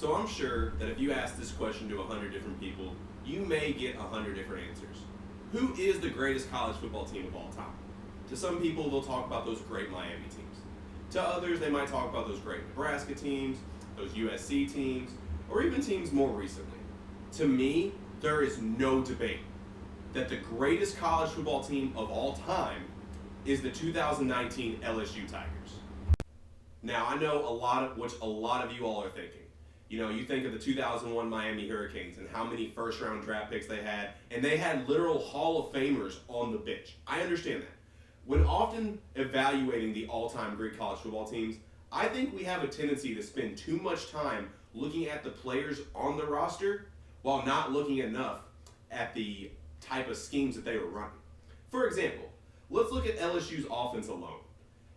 So I'm sure that if you ask this question to 100 different people, you may get 100 different answers. Who is the greatest college football team of all time? To some people, they'll talk about those great Miami teams. To others, they might talk about those great Nebraska teams, those USC teams, or even teams more recently. To me, there is no debate that the greatest college football team of all time is the 2019 LSU Tigers. Now, I know a lot of you all are thinking. You think of the 2001 Miami Hurricanes and how many first-round draft picks they had, and they had literal Hall of Famers on the bench. I understand that. When often evaluating the all-time great college football teams, I think we have a tendency to spend too much time looking at the players on the roster while not looking enough at the type of schemes that they were running. For example, let's look at LSU's offense alone.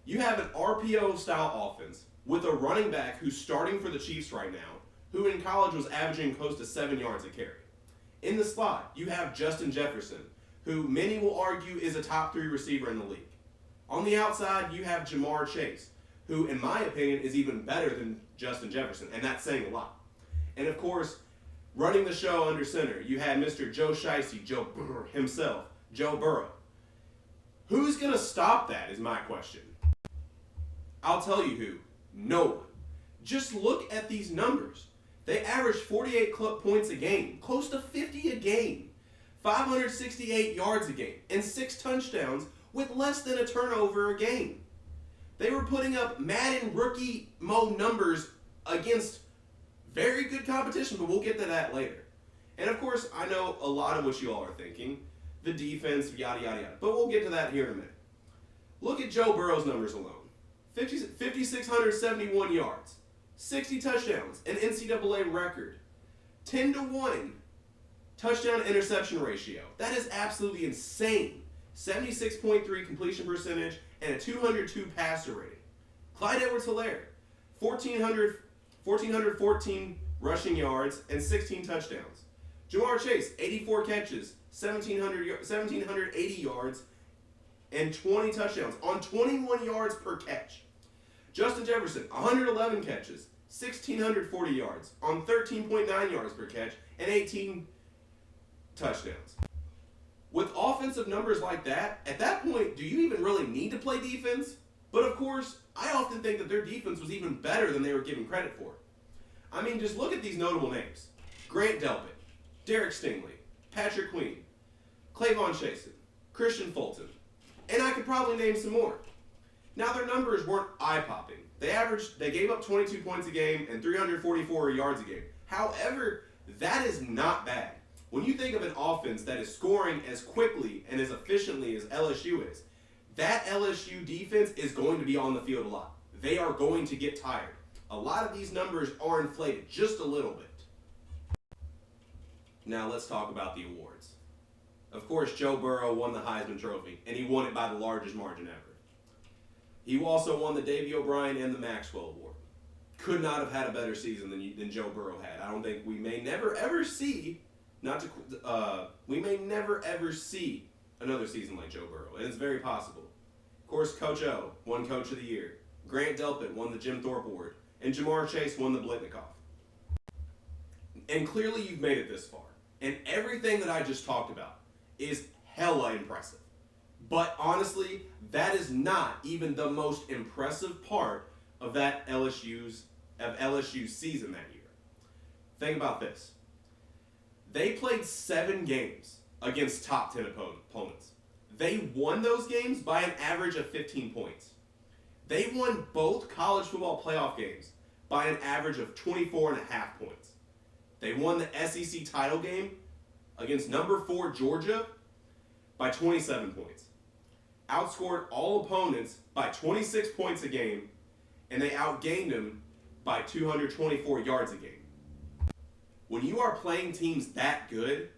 You have an RPO-style offense with a running back who's starting for the Chiefs right now, who in college was averaging close to 7 yards a carry. In the slot, you have Justin Jefferson, who many will argue is a top 3 receiver in the league. On the outside, you have Jamar Chase, who in my opinion is even better than Justin Jefferson, and that's saying a lot. And of course, running the show under center, you had Mr. Joe Shiesty, Joe Burrow himself, Joe Burrow. Who's going to stop that is my question. I'll tell you who. No one. Just look at these numbers. They averaged 48 points a game, close to 50 a game, 568 yards a game, and 6 touchdowns with less than a turnover a game. They were putting up Madden rookie mode numbers against very good competition, but we'll get to that later. And of course, I know a lot of what you all are thinking, the defense, yada, yada, yada, but we'll get to that here in a minute. Look at Joe Burrow's numbers alone. 5,671 yards, 60 touchdowns, an NCAA record, 10-1 touchdown-interception ratio. That is absolutely insane. 76.3 completion percentage and a 202 passer rating. Clyde Edwards-Helaire, 1,414 rushing yards and 16 touchdowns. Jamar Chase, 84 catches, 1,780 yards, and 20 touchdowns on 21 yards per catch. Justin Jefferson, 111 catches, 1,640 yards on 13.9 yards per catch, and 18 touchdowns. With offensive numbers like that, at that point, do you even really need to play defense? But of course, I often think that their defense was even better than they were given credit for. I mean, just look at these notable names. Grant Delpit, Derek Stingley, Patrick Queen, Clavon Chasen, Christian Fulton, and I could probably name some more. Now, their numbers weren't eye-popping. They gave up 22 points a game and 344 yards a game. However, that is not bad. When you think of an offense that is scoring as quickly and as efficiently as LSU is, that LSU defense is going to be on the field a lot. They are going to get tired. A lot of these numbers are inflated just a little bit. Now let's talk about the awards. Of course, Joe Burrow won the Heisman Trophy, and he won it by the largest margin ever. He also won the Davey O'Brien and the Maxwell Award. Could not have had a better season than Joe Burrow had. I don't think we may never ever see another season like Joe Burrow, and it's very possible. Of course, Coach O won Coach of the Year. Grant Delpit won the Jim Thorpe Award, and Jamar Chase won the Blitnikoff. And clearly you've made it this far, and everything that I just talked about is hella impressive. But honestly, that is not even the most impressive part of LSU's season that year. Think about this. They played 7 games against top 10 opponents. They won those games by an average of 15 points. They won both college football playoff games by an average of 24.5 points. They won the SEC title game against number 4 Georgia by 27 points. Outscored all opponents by 26 points a game, and they outgained them by 224 yards a game. When you are playing teams that good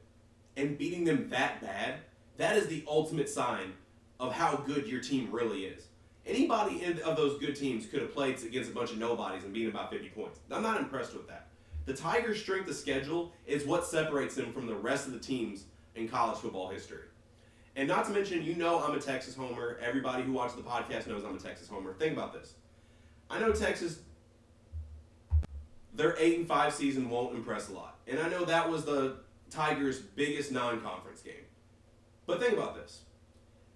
and beating them that bad, that is the ultimate sign of how good your team really is. Anybody of those good teams could have played against a bunch of nobodies and beaten about 50 points. I'm not impressed with that. The Tigers' strength of schedule is what separates them from the rest of the teams in college football history. And not to mention, I'm a Texas homer. Everybody who watches the podcast knows I'm a Texas homer. Think about this. I know Texas their 8-5 season won't impress a lot. And I know that was the Tigers' biggest non-conference game. But think about this.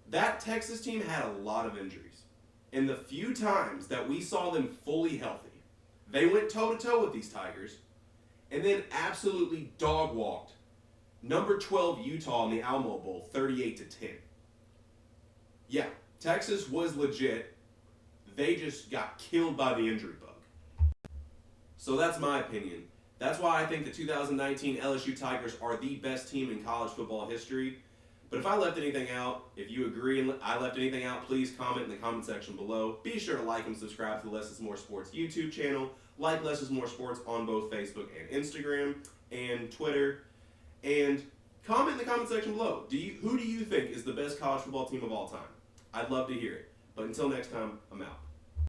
That Texas team had a lot of injuries. And the few times that we saw them fully healthy, they went toe-to-toe with these Tigers and then absolutely dog-walked number 12 Utah in the Alamo Bowl 38-10. Yeah, Texas was legit. They just got killed by the injury bug. So that's my opinion. That's why I think the 2019 LSU Tigers are the best team in college football history. But if I left anything out, if you agree and I left anything out, please comment in the comment section below. Be sure to like and subscribe to the Less is More Sports YouTube channel. Like Less is More Sports on both Facebook and Instagram and Twitter. And comment in the comment section below. Who do you think is the best college football team of all time? I'd love to hear it. But until next time, I'm out.